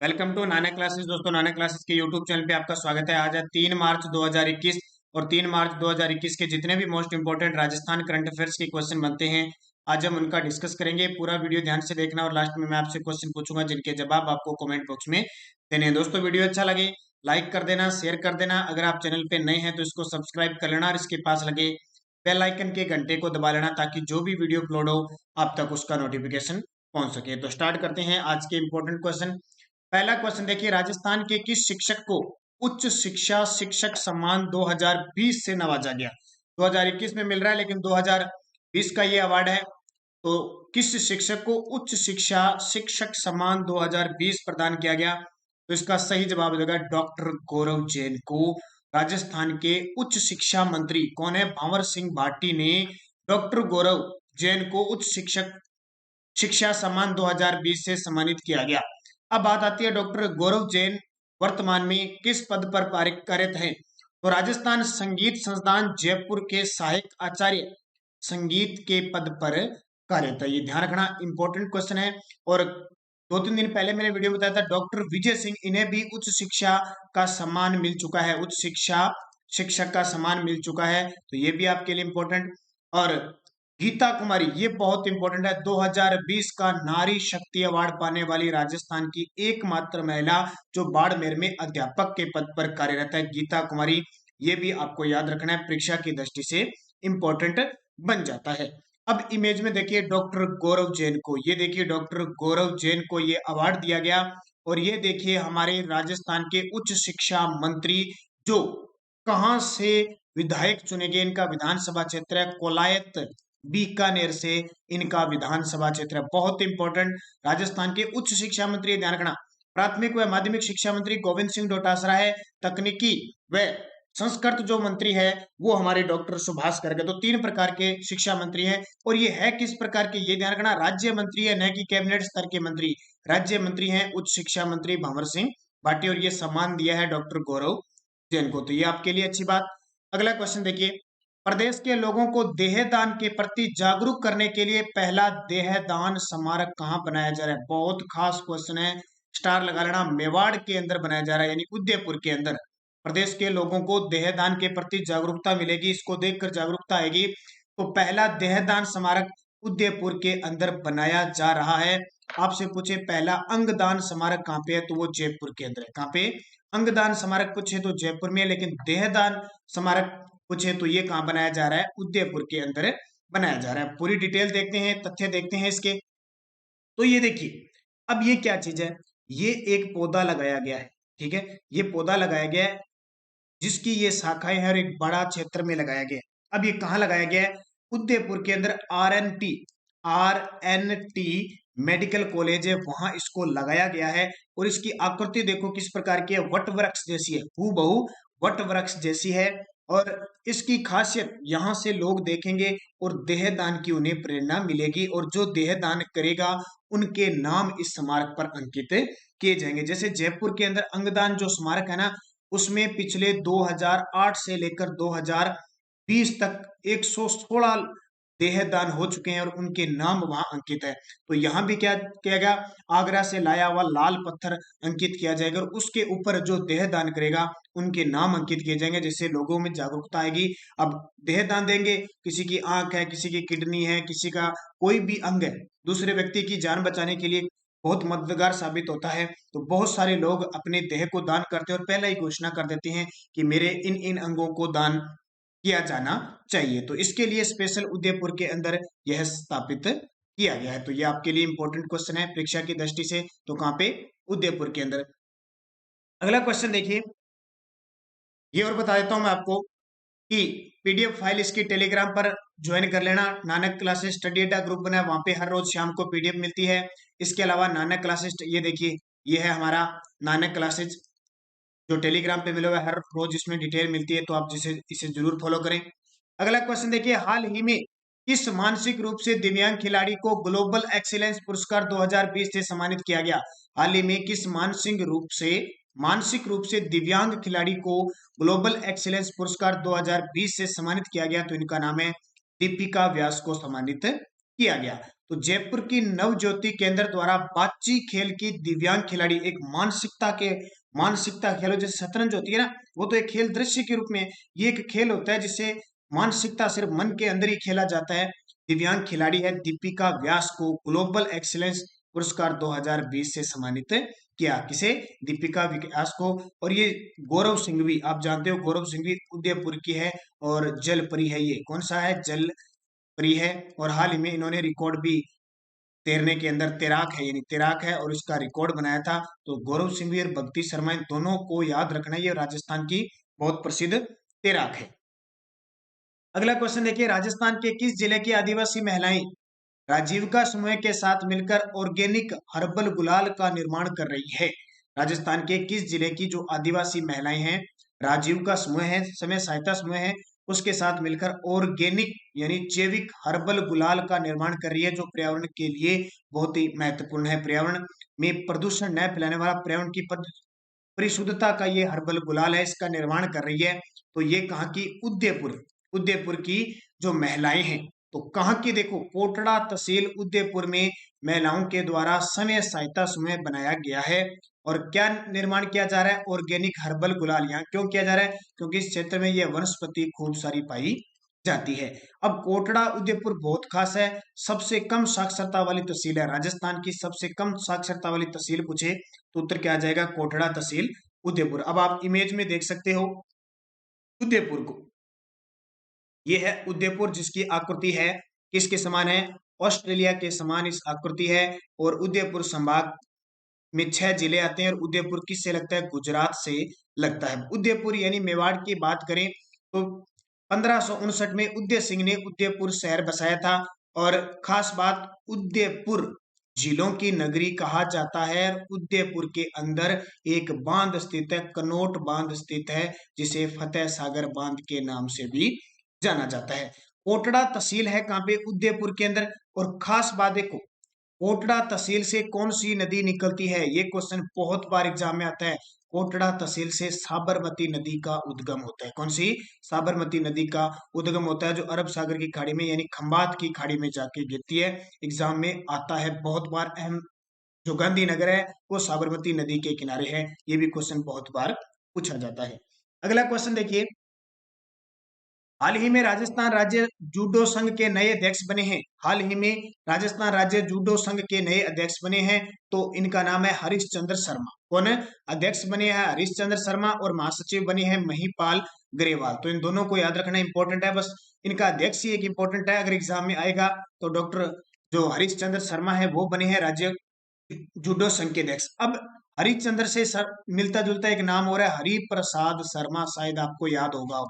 Welcome to Nana classes. दोस्तों, नाना classes के YouTube channel पे आपका स्वागत है। आज है 3 मार्च 2021 और 3 मार्च 2021 के जितने भी most important Rajasthan current affairs के क्वेश्चन बनते हैं, आज हम उनका डिस्कस करेंगे। पूरा वीडियो ध्यान से देखना और लास्ट में मैं आपसे क्वेश्चन पूछूंगा जिनके जवाब आपको कमेंट बॉक्स में देने हैं। दोस्तों, वीडियो अच्छा लगे लाइक कर देना, शेयर कर देना। अगर आप चैनल पे नए हैं तो इसको सब्सक्राइब कर लेना और इसके पास लगे बेल आइकन के घंटे को दबा लेना ताकि जो भी वीडियो अपलोड हो आप तक उसका नोटिफिकेशन पहुंच सके। तो स्टार्ट करते हैं आज के इंपॉर्टेंट क्वेश्चन। पहला क्वेश्चन देखिए, राजस्थान के किस शिक्षक को उच्च शिक्षा शिक्षक सम्मान 2020 से नवाजा गया? 2021 में मिल रहा है लेकिन 2020 का ये अवार्ड है। तो किस शिक्षक को उच्च शिक्षा शिक्षक सम्मान 2020 प्रदान किया गया? तो इसका सही जवाब हो जाएगा डॉक्टर गौरव जैन को। राजस्थान के उच्च शिक्षा मंत्री कौन है? भंवर सिंह भाटी ने डॉक्टर गौरव जैन को उच्च शिक्षक शिक्षा सम्मान 2020 से सम्मानित किया गया। अब बात आती है डॉक्टर गौरव जैन वर्तमान में किस पद पर कार्यरत हैं? तो राजस्थान संगीत संस्थान जयपुर के सहायक आचार्य संगीत के पद पर कार्यरत है। ये ध्यान रखना, इंपॉर्टेंट क्वेश्चन है। और 2-3 दिन पहले मैंने वीडियो में बताया था डॉक्टर विजय सिंह, इन्हें भी उच्च शिक्षा का सम्मान मिल चुका है। उच्च शिक्षा शिक्षक का सम्मान मिल चुका है, तो ये भी आपके लिए इंपॉर्टेंट। और गीता कुमारी, ये बहुत इंपॉर्टेंट है, 2020 का नारी शक्ति अवार्ड पाने वाली राजस्थान की एकमात्र महिला जो बाड़मेर में अध्यापक के पद पर कार्यरत है, गीता कुमारी। ये भी आपको याद रखना है, परीक्षा की दृष्टि से इंपॉर्टेंट बन जाता है। अब इमेज में देखिए डॉक्टर गौरव जैन को, ये देखिए डॉक्टर गौरव जैन को ये अवार्ड दिया गया। और ये देखिए हमारे राजस्थान के उच्च शिक्षा मंत्री जो कहां से विधायक चुने गए, इनका विधानसभा क्षेत्र है कोलायत, बीकानेर से इनका विधानसभा क्षेत्र है। बहुत इंपॉर्टेंट, राजस्थान के उच्च शिक्षा मंत्री, ध्यान रखना। प्राथमिक व माध्यमिक शिक्षा मंत्री गोविंद सिंह डोटासरा है। तकनीकी व संस्कृत जो मंत्री है वो हमारे डॉक्टर सुभाष गर्ग है। तो 3 प्रकार के शिक्षा मंत्री हैं। और ये है किस प्रकार के, ये ध्यान रखना, राज्य मंत्री है, न कि कैबिनेट स्तर के मंत्री। राज्य मंत्री हैं उच्च शिक्षा मंत्री भंवर सिंह भाटी, और ये सम्मान दिया है डॉक्टर गौरव जैन को। तो ये आपके लिए अच्छी बात। अगला क्वेश्चन देखिए, प्रदेश के लोगों को देहदान के प्रति जागरूक करने के लिए पहला देहदान स्मारक कहाँ बनाया जा रहा है? बहुत खास क्वेश्चन है, स्टार लगा लेना। मेवाड़ के अंदर बनाया जा रहा है, यानी उदयपुर के अंदर। प्रदेश के लोगों को देहदान के प्रति जागरूकता मिलेगी, इसको देखकर जागरूकता आएगी। तो पहला देहदान स्मारक उदयपुर के अंदर बनाया जा रहा है। आपसे पूछे पहला अंगदान स्मारक कहाँ पे है, तो वो जयपुर के अंदर है। कहाँ पे? अंगदान स्मारक पूछे तो जयपुर में है, लेकिन देहदान स्मारक पूछे तो ये कहाँ बनाया जा रहा है? उदयपुर के अंदर बनाया जा रहा है। पूरी डिटेल देखते हैं, तथ्य देखते हैं इसके। तो ये देखिए, अब ये क्या चीज है? ये एक पौधा लगाया गया है, ठीक है। ये पौधा लगाया गया है जिसकी ये शाखाएं हैं और एक बड़ा क्षेत्र में लगाया गया है। अब ये कहाँ लगाया गया है? उदयपुर के अंदर R N T medical college है, वहां इसको लगाया गया है। और इसकी आकृति देखो किस प्रकार की है, वट वृक्ष जैसी है, हूबहू वट वृक्ष जैसी है। और इसकी खासियत, यहां से लोग देखेंगे और देहदान की उन्हें प्रेरणा मिलेगी, और जो देहदान करेगा उनके नाम इस स्मारक पर अंकित किए जाएंगे। जैसे जयपुर के अंदर अंगदान जो स्मारक है ना, उसमें पिछले 2008 से लेकर 2020 तक 116 देहदान हो चुके हैं और उनके नाम वहां अंकित है। तो यहां भी क्या किया गया? आगरा से लाया हुआ लाल पत्थर अंकित किया जाएगा और उसके ऊपर जो देहदान करेगा उनके नाम अंकित किए जाएंगे, जिससे लोगों में जागरूकता आएगी। अब देहदान देंगे, किसी की आंख है, किसी की किडनी है, किसी का कोई भी अंग है, दूसरे व्यक्ति की जान बचाने के लिए बहुत मददगार साबित होता है। तो बहुत सारे लोग अपने देह को दान करते हैं और पहले ही घोषणा कर देते हैं कि मेरे इन इन अंगों को दान किया जाना चाहिए। तो इसके लिए स्पेशल उदयपुर के अंदर यह स्थापित किया गया है। तो यह आपके लिए इंपॉर्टेंट क्वेश्चन है परीक्षा की दृष्टि से। तो कहां पे? उदयपुर के अंदर। अगला क्वेश्चन देखिए, ये और बता देता हूं मैं आपको कि पीडीएफ फाइल इसकी टेलीग्राम पर ज्वाइन कर लेना। नानक क्लासेस स्टडी अड्डा ग्रुप बना है, वहां पे हर रोज शाम को पीडीएफ मिलती है। इसके अलावा नानक क्लासेस, ये देखिए ये है हमारा नानक क्लासेस जो टेलीग्राम पे मिला हुआ है, हर रोज इसमें डिटेल मिलती है, तो आप जिसे इसे जरूर फॉलो करें। अगला क्वेश्चन देखिए, हाल ही में किस मानसिक रूप से दिव्यांग खिलाड़ी को ग्लोबल एक्सीलेंस पुरस्कार 2020 से सम्मानित किया गया? हाल ही में किस मानसिक रूप से दिव्यांग खिलाड़ी को ग्लोबल एक्सीलेंस पुरस्कार 2020 से सम्मानित किया गया? तो इनका नाम है दीपिका व्यास को सम्मानित किया गया। तो जयपुर की नवज्योति केंद्र द्वारा बाची खेल की दिव्यांग खिलाड़ी, एक मानसिकता खेलो, जैसे शतरंज होती है ना, वो तो एक खेल दृश्य के रूप में, ये एक खेल होता है जिसे मानसिकता सिर्फ मन के अंदर ही खेला जाता है। दिव्यांग खिलाड़ी है दीपिका व्यास को ग्लोबल एक्सीलेंस पुरस्कार 2020 से सम्मानित किया। किसे? दीपिका व्यास को। और ये गौरव सिंघवी, आप जानते हो गौरव सिंघवी उदयपुर की है और जलपरी है। ये कौन सा है? जल परी है। और हाल ही में इन्होंने रिकॉर्ड भी तैरने के अंदर, तैराक है यानी तैराक है और इसका रिकॉर्ड बनाया था। तो गौरव सिंघवी और भक्ति शर्मा, इन दोनों को याद रखना, ये राजस्थान की बहुत प्रसिद्ध तैराक है। अगला क्वेश्चन देखिए, राजस्थान के किस जिले की आदिवासी महिलाएं राजीविका समूह के साथ मिलकर ऑर्गेनिक हर्बल गुलाल का निर्माण कर रही है? राजस्थान के किस जिले की जो आदिवासी महिलाएं हैं, राजीविका समूह है, समय सहायता समूह है, उसके साथ मिलकर ऑर्गेनिक यानी जैविक हर्बल गुलाल का निर्माण कर रही है, जो पर्यावरण के लिए बहुत ही महत्वपूर्ण है। पर्यावरण में प्रदूषण न फैलाने वाला, पर्यावरण की परिशुद्धता का ये हर्बल गुलाल है, इसका निर्माण कर रही है। तो ये कहाँ की? उदयपुर की जो महिलाएं हैं। तो कहाँ की? देखो, कोटड़ा तहसील उदयपुर में महिलाओं के द्वारा स्वयं सहायता समूह बनाया गया है। और क्या निर्माण किया जा रहा है? ऑर्गेनिक हर्बल गुलाल। यहाँ क्यों किया जा रहा है? क्योंकि इस क्षेत्र में यह वनस्पति खूब सारी पाई जाती है। अब कोटड़ा उदयपुर बहुत खास है, सबसे कम साक्षरता वाली तहसील है। राजस्थान की सबसे कम साक्षरता वाली तहसील पूछे तो उत्तर क्या आ जाएगा? कोटड़ा तहसील उदयपुर। अब आप इमेज में देख सकते हो उदयपुर को, ये है उदयपुर, जिसकी आकृति है किसके समान है? ऑस्ट्रेलिया के समान इस आकृति है। और उदयपुर संभाग में 6 जिले आते हैं। और उदयपुर किससे लगता है? गुजरात से लगता है। उदयपुर यानी मेवाड़ की बात करें तो 1559 में उदय सिंह ने उदयपुर शहर बसाया था। और खास बात, उदयपुर झीलों की नगरी कहा जाता है। उदयपुर के अंदर एक बांध स्थित है, कनोट बांध स्थित है, जिसे फतेह सागर बांध के नाम से भी जाना जाता है। कोटड़ा तहसील है कहाँ पे? उदयपुर के अंदर। और खास बात देखो, कोटड़ा तहसील से कौन सी नदी निकलती है? ये क्वेश्चन बहुत बार एग्जाम में आता है। कोटड़ा तहसील से साबरमती नदी का उद्गम होता है। कौन सी? साबरमती नदी का उद्गम होता है, जो अरब सागर की खाड़ी में यानी खंबात की खाड़ी में जाके गिरती है। एग्जाम में आता है बहुत बार। अहम जो गांधीनगर है वो साबरमती नदी के किनारे है। ये भी क्वेश्चन बहुत बार पूछा जाता है। अगला क्वेश्चन देखिए, हाल ही में राजस्थान राज्य जूडो संघ के नए अध्यक्ष बने हैं। हाल ही में राजस्थान राज्य जूडो संघ के नए अध्यक्ष बने हैं। तो इनका नाम है हरीश चंद्र शर्मा। कौन है? अध्यक्ष बने हैं हरीश चंद्र शर्मा और महासचिव बने हैं महिपाल ग्रेवाल। तो इन दोनों को याद रखना इंपॉर्टेंट है। बस इनका अध्यक्ष ही एक इंपॉर्टेंट है, अगर एग्जाम में आएगा तो डॉक्टर जो हरीश चंद्र शर्मा है वो बने हैं राज्य जूडो संघ के अध्यक्ष। अब हरिश्चंद्र से मिलता जुलता एक नाम हो रहा है, हरि प्रसाद शर्मा, शायद आपको याद होगा।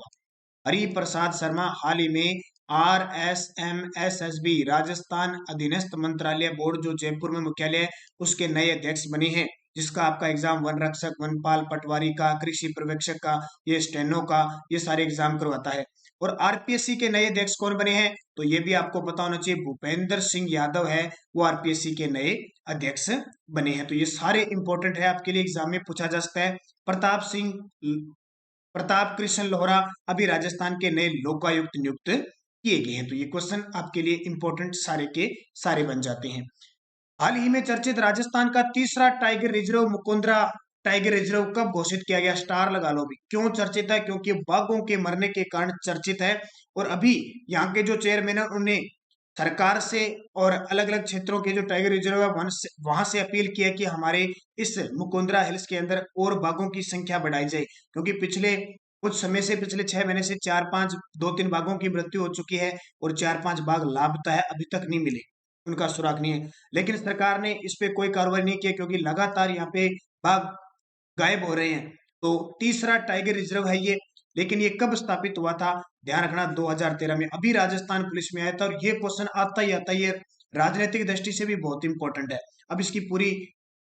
हरि प्रसाद शर्मा हाल ही में RSMSSB राजस्थान अधीनस्थ मंत्रालय बोर्ड, जो जयपुर में मुख्यालय है, उसके नए अध्यक्ष बने हैं। जिसका आपका एग्जाम वन रक्षक, वनपाल, पटवारी का, कृषि पर्यवेक्षक का, ये स्टेनो का, ये सारे एग्जाम करवाता है। और आरपीएससी के नए अध्यक्ष कौन बने हैं? तो ये भी आपको पता होना चाहिए, भूपेंद्र सिंह यादव है, वो आरपीएससी के नए अध्यक्ष बने हैं। तो ये सारे इंपॉर्टेंट है, आपके लिए एग्जाम में पूछा जा सकता है। प्रताप कृष्ण लोहरा अभी राजस्थान के नए लोकायुक्त नियुक्त किए गए हैं। तो ये क्वेश्चन आपके लिए इंपॉर्टेंट सारे के सारे बन जाते हैं। हाल ही में चर्चित राजस्थान का तीसरा tiger reserve Mukundra tiger reserve कब घोषित किया गया? स्टार लगा लो भी। क्यों चर्चित है? क्योंकि बाघों के मरने के कारण चर्चित है। और अभी यहाँ के जो चेयरमैन है उन्होंने सरकार से और अलग अलग क्षेत्रों के जो टाइगर रिजर्व है वहां से अपील की है कि हमारे इस मुकुंदरा हिल्स के अंदर और बाघों की संख्या बढ़ाई जाए। क्योंकि पिछले कुछ समय से, पिछले 6 महीने से 4-5, 2-3 बाघों की मृत्यु हो चुकी है और 4-5 बाघ लापता है, अभी तक नहीं मिले, उनका सुराग नहीं है। लेकिन सरकार ने इस पे कोई कार्रवाई नहीं की, क्योंकि लगातार यहाँ पे बाघ गायब हो रहे हैं। तो तीसरा टाइगर रिजर्व है ये। लेकिन ये कब स्थापित हुआ था? ध्यान रखना, 2013 में। अभी राजस्थान पुलिस में आया था। और ये क्वेश्चन आता ही आता है, ये राजनीतिक दृष्टि से भी बहुत इंपॉर्टेंट है। अब इसकी पूरी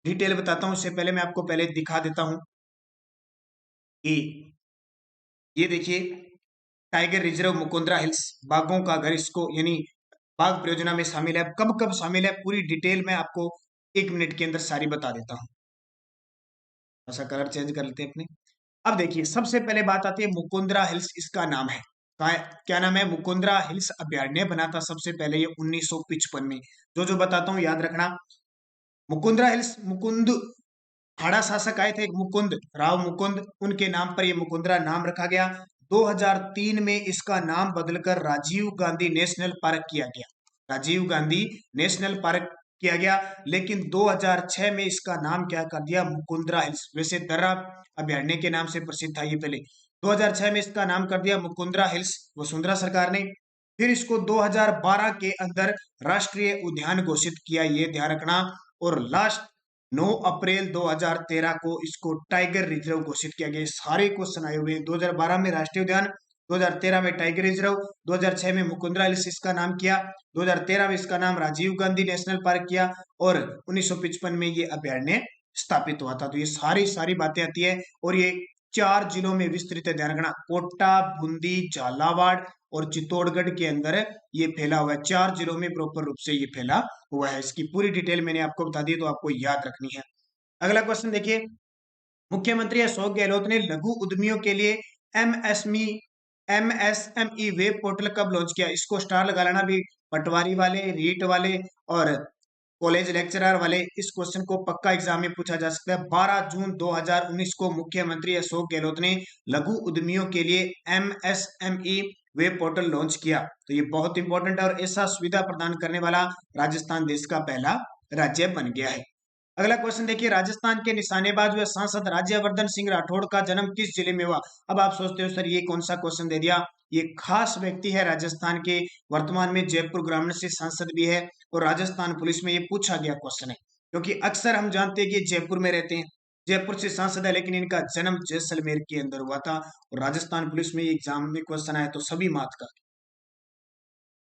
डिटेल बताता हूँ, इससे पहले मैं आपको पहले दिखा देता हूँ कि ये देखिए, टाइगर रिजर्व मुकुंदरा हिल्स, बाघों का घर, इसको यानी बाघ परियोजना में शामिल है। कब कब शामिल है, पूरी डिटेल में आपको 1 मिनट के अंदर सारी बता देता हूँ। ऐसा कलर चेंज कर लेते हैं अपने। अब देखिए, सबसे पहले बात आती है मुकुंदरा हिल्स, इसका नाम है क्या नाम है, मुकुंदरा हिल्स अभयारण्य बना था सबसे पहले ये 1955 में। जो बताता हूँ याद रखना। मुकुंदरा हिल्स, मुकुंद हाड़ा शासक आए थे, एक मुकुंद राव मुकुंद, उनके नाम पर ये मुकुंदरा नाम रखा गया। 2003 में इसका नाम बदलकर राजीव गांधी नेशनल पार्क किया गया। राजीव गांधी नेशनल पार्क किया गया, लेकिन 2006 में इसका नाम क्या कर दिया, मुकुंदरा हिल्स। वैसे दर्रा अभयारण्य के नाम से प्रसिद्ध था ये पहले, 2006 में इसका नाम कर दिया मुकुंदरा हिल्स वसुंधरा सरकार ने। फिर इसको 2012 के अंदर राष्ट्रीय उद्यान घोषित किया, ये ध्यान रखना। और लास्ट 9 अप्रैल 2013 को इसको टाइगर रिजर्व घोषित किया गया। सारे क्वेश्चन आए हुए हैं। 2012 में राष्ट्रीय उद्यान, 2013 में टाइगर रिजर्व, 2006 में मुकुंदरा हिल्स इसका नाम किया, 2013 में इसका नाम राजीव गांधी नेशनल पार्क किया, और 1955 में ये अभयारण्य स्थापित हुआ था। तो ये सारी बातें आती है, और ये 4 जिलों में विस्तृत है, ध्यान रखना। कोटा, बूंदी, झालावाड़ और चित्तौड़गढ़ के अंदर ये फैला हुआ है। 4 जिलों में प्रॉपर रूप से ये फैला हुआ है। इसकी पूरी डिटेल मैंने आपको बता दी, तो आपको याद रखनी है। अगला क्वेश्चन देखिए, मुख्यमंत्री अशोक गहलोत ने लघु उद्यमियों के लिए एमएसएमई वेब पोर्टल कब लॉन्च किया? इसको स्टार लगा लेना भी, पटवारी वाले, रीट वाले और कॉलेज लेक्चरर वाले, इस क्वेश्चन को पक्का एग्जाम में पूछा जा सकता है। 12 जून 2019 को मुख्यमंत्री अशोक गहलोत ने लघु उद्यमियों के लिए एमएसएमई वेब पोर्टल लॉन्च किया। तो ये बहुत इंपॉर्टेंट है, और ऐसा सुविधा प्रदान करने वाला राजस्थान देश का पहला राज्य बन गया है। अगला क्वेश्चन देखिए, राजस्थान के निशानेबाज व सांसद राज्यवर्धन सिंह राठौड़ का जन्म किस जिले में हुआ? अब आप सोचते हो सर ये कौन सा क्वेश्चन दे दिया। ये खास व्यक्ति है राजस्थान के, वर्तमान में जयपुर ग्रामीण से सांसद भी है, और राजस्थान पुलिस में ये पूछा गया क्वेश्चन है, क्योंकि अक्सर हम जानते हैं कि जयपुर में रहते हैं, जयपुर से सांसद है, लेकिन इनका जन्म जैसलमेर के अंदर हुआ था। और राजस्थान पुलिस में एग्जाम में क्वेश्चन आया तो सभी मात का,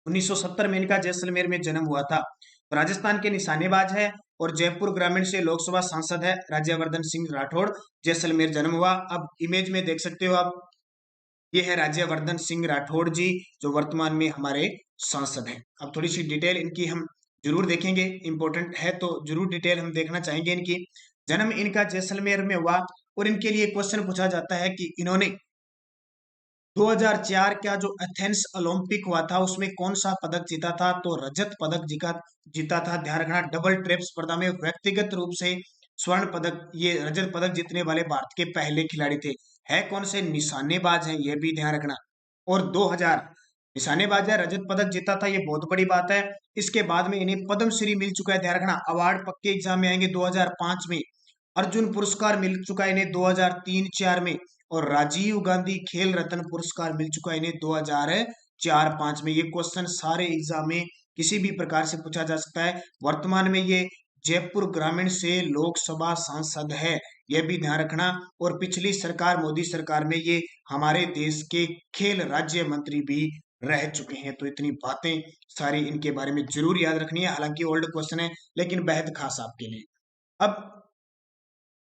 1970 में इनका जैसलमेर में जन्म हुआ था। राजस्थान के निशानेबाज है, और जयपुर ग्रामीण से लोकसभा सांसद है राज्यवर्धन सिंह राठौड़, जैसलमेर जन्म हुआ। अब इमेज में देख सकते हो आप, ये है राज्यवर्धन सिंह राठौड़ जी, जो वर्तमान में हमारे सांसद हैं। अब थोड़ी सी डिटेल इनकी हम जरूर देखेंगे, इंपॉर्टेंट है तो जरूर डिटेल हम देखना चाहेंगे इनकी। जन्म इनका जैसलमेर में हुआ, और इनके लिए क्वेश्चन पूछा जाता है कि इन्होंने 2004 का जो एथेंस ओलंपिक हुआ था उसमें कौन सा पदक जीता था? तो रजत पदक जीता था। ध्यान रखना, डबल ट्रैप स्पर्धा में व्यक्तिगत रूप से स्वर्ण पदक, ये रजत पदक जीतने वाले भारत के पहले खिलाड़ी थे। है कौन से? निशानेबाज हैं, ये भी ध्यान रखना। और 2000 निशानेबाज है, रजत पदक जीता था, ये बहुत बड़ी बात है। इसके बाद में इन्हें पद्मश्री मिल चुका है, ध्यान रखना। अवार्ड पक्के एग्जाम में आएंगे। 2005 में अर्जुन पुरस्कार मिल चुका है इन्हें 2003-4 में, और राजीव गांधी खेल रत्न पुरस्कार मिल चुका है इन्हें 2004-5 में। ये क्वेश्चन सारे एग्जाम में किसी भी प्रकार से पूछा जा सकता है। वर्तमान में ये जयपुर ग्रामीण से लोकसभा सांसद है, यह भी ध्यान रखना। और पिछली सरकार, मोदी सरकार में ये हमारे देश के खेल राज्य मंत्री भी रह चुके हैं। तो इतनी बातें सारी इनके बारे में जरूर याद रखनी है। हालांकि ओल्ड क्वेश्चन है, लेकिन बेहद खास आपके लिए। अब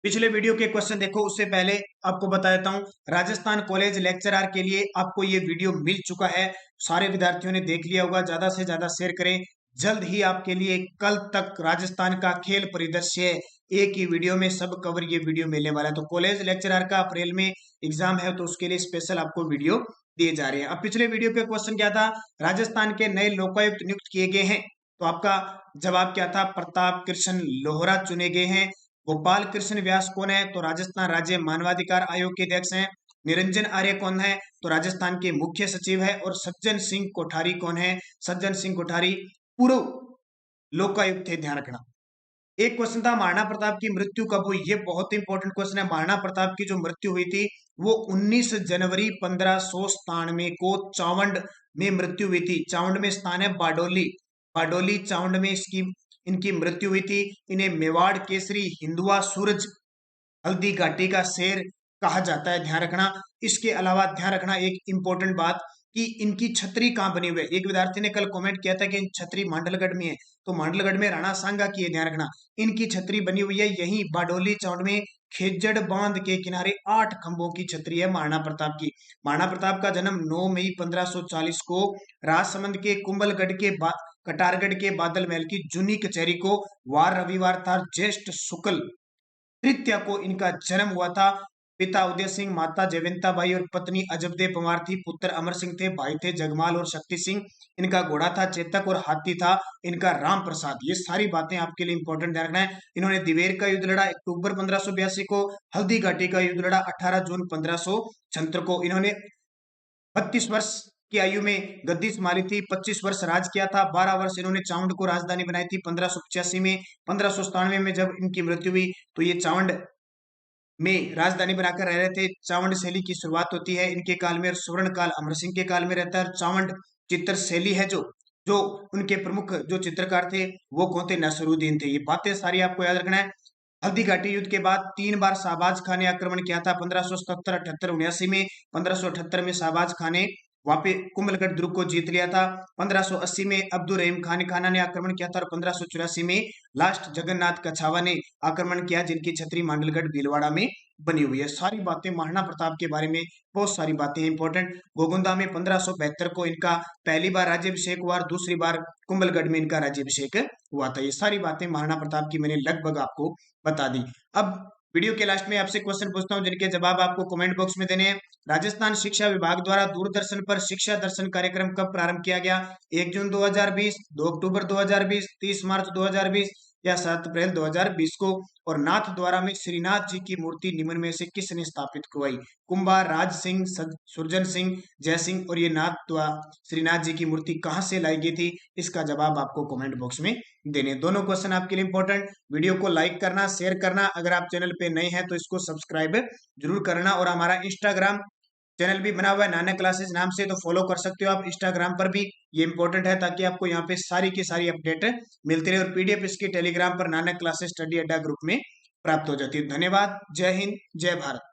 पिछले वीडियो के क्वेश्चन देखो, उससे पहले आपको बता देता हूं, राजस्थान कॉलेज लेक्चरर के लिए आपको ये वीडियो मिल चुका है। सारे विद्यार्थियों ने देख लिया होगा। ज्यादा से ज्यादा शेयर करें। जल्द ही आपके लिए कल तक राजस्थान का खेल परिदृश्य एक ही वीडियो में सब कवर ये वीडियो मिलने वाला है। तो कॉलेज लेक्चरर का अप्रैल में एग्जाम है, तो उसके लिए स्पेशल आपको वीडियो दिए जा रहे हैं। अब पिछले वीडियो के क्वेश्चन क्या था? राजस्थान के नए लोकायुक्त नियुक्त किए गए हैं, तो आपका जवाब क्या था? प्रताप कृष्ण लोहरा चुने गए हैं। गोपाल कृष्ण व्यास कौन है? तो राजस्थान राज्य मानवाधिकार आयोग के अध्यक्ष हैं। निरंजन आर्य कौन है? तो राजस्थान के मुख्य सचिव है। और सज्जन सिंह कोठारी कौन है? सज्जन सिंह कोठारी पूर्व लोकायुक्त थे, ध्यान रखना। एक क्वेश्चन था, महाराणा प्रताप की मृत्यु कब हुई? ये बहुत इंपॉर्टेंट क्वेश्चन है। महाराणा प्रताप की जो मृत्यु हुई थी वो 19 जनवरी 1597 को चावंड में मृत्यु हुई थी। चावंड में स्थान है बारडोली, बारडोली चावंड में इनकी मृत्यु हुई थी। इन्हें मेवाड़ केसरी, हिंदुआ सूरज, हल्दी घाटी का शेर कहा जाता है, ध्यान रखना। इसके अलावा ध्यान रखना एक इंपॉर्टेंट बात कि इनकी छतरी कहां बनी हुई है। एक विद्यार्थी ने कल कमेंट किया था कि छतरी मांडलगढ़ में है, तो मांडलगढ़ में राणा सांगा की है, ध्यान रखना। इनकी छतरी बनी हुई है यही बारडोली चावंड में, खेजड़ बांध के किनारे 8 खंभों की छतरी है महाराणा प्रताप की। महाराणा प्रताप का जन्म 9 मई 1540 को राजसमंद के कुंभलगढ़ के कटारगढ़ के बादल महल की जूनी कचहरी को वार रविवार था, ज्येष्ठ शुक्ल तृतीया को इनका जन्म हुआ था। पिता उदय सिंह, माता जयवंता बाई और पत्नी अजबदे पंवार थी। पुत्र अमर सिंह थे, भाई थे जगमाल और शक्ति सिंह। इनका घोड़ा था चेतक और हाथी था इनका राम प्रसाद। ये सारी बातें आपके लिए इंपॉर्टेंट ध्यान रखना है। इन्होंने दिवेर का युद्ध लड़ा अक्टूबर 1582 को, हल्दी घाटी का युद्ध लड़ा 18 जून 1576 को। इन्होंने 32 वर्ष की आयु में गद्दी संभाली थी, 25 वर्ष राज किया था, 12 वर्ष इन्होंने चावंड को राजधानी बनाई थी 1585 में। 1597 में जब इनकी मृत्यु हुई तो ये चावंड में राजधानी बनाकर रह रहे थे। चावंड शैली की शुरुआत होती है इनके काल में और स्वर्ण काल अमर सिंह के काल में रहता है। चावंड चित्र शैली है जो जो उनके प्रमुख जो चित्रकार थे वो कौन थे? नसरुद्दीन थे। ये बातें सारी आपको याद रखना है। हल्दी घाटी युद्ध के बाद 3 बार शाहबाज खान ने आक्रमण किया था 1577, 78, 79 में। 1578 में शाहबाज खान ने वहां पे कुंभलगढ़ दुर्ग को जीत लिया था। 1580 में अब्दुल रहीम खान खाना ने आक्रमण किया था और 1584 में लास्ट जगन्नाथ कछावा ने आक्रमण किया जिनकी छतरी मांडलगढ़ भीलवाड़ा में बनी हुई है। सारी बातें महाराणा प्रताप के बारे में बहुत सारी बातें इंपॉर्टेंट। गोगुंदा में 1572 को इनका पहली बार राज्याभिषेक हुआ और दूसरी बार कुंभलगढ़ में इनका राज्याभिषेक हुआ था। ये सारी बातें महाराणा प्रताप की मैंने लगभग आपको बता दी। अब वीडियो के लास्ट में आपसे क्वेश्चन पूछता हूं जिनके जवाब आपको कमेंट बॉक्स में देने हैं। राजस्थान शिक्षा विभाग द्वारा दूरदर्शन पर शिक्षा दर्शन कार्यक्रम कब प्रारंभ किया गया? 1 जून 2020, 2 अक्टूबर 2020, 30 मार्च 2020 या 7 अप्रैल 2020 को? और नाथ द्वारा में श्रीनाथ जी की मूर्ति निम्न में से किसने स्थापित करवाई? कुंभा, राज सिंह, सुरजन सिंह, जय सिंह। और ये नाथ द्वारा श्रीनाथ जी की मूर्ति कहां से लाई गई थी? इसका जवाब आपको कमेंट बॉक्स में देने। दोनों क्वेश्चन आपके लिए इंपॉर्टेंट। वीडियो को लाइक करना, शेयर करना, अगर आप चैनल पे नए हैं तो इसको सब्सक्राइब जरूर करना। और हमारा इंस्टाग्राम चैनल भी बना हुआ है नानक क्लासेस नाम से, तो फॉलो कर सकते हो आप इंस्टाग्राम पर भी। ये इंपॉर्टेंट है ताकि आपको यहाँ पे सारी की सारी अपडेट मिलती रहे। और पीडीएफ इसकी टेलीग्राम पर नानक क्लासेस स्टडी अड्डा ग्रुप में प्राप्त हो जाती है। धन्यवाद। जय हिंद, जय भारत।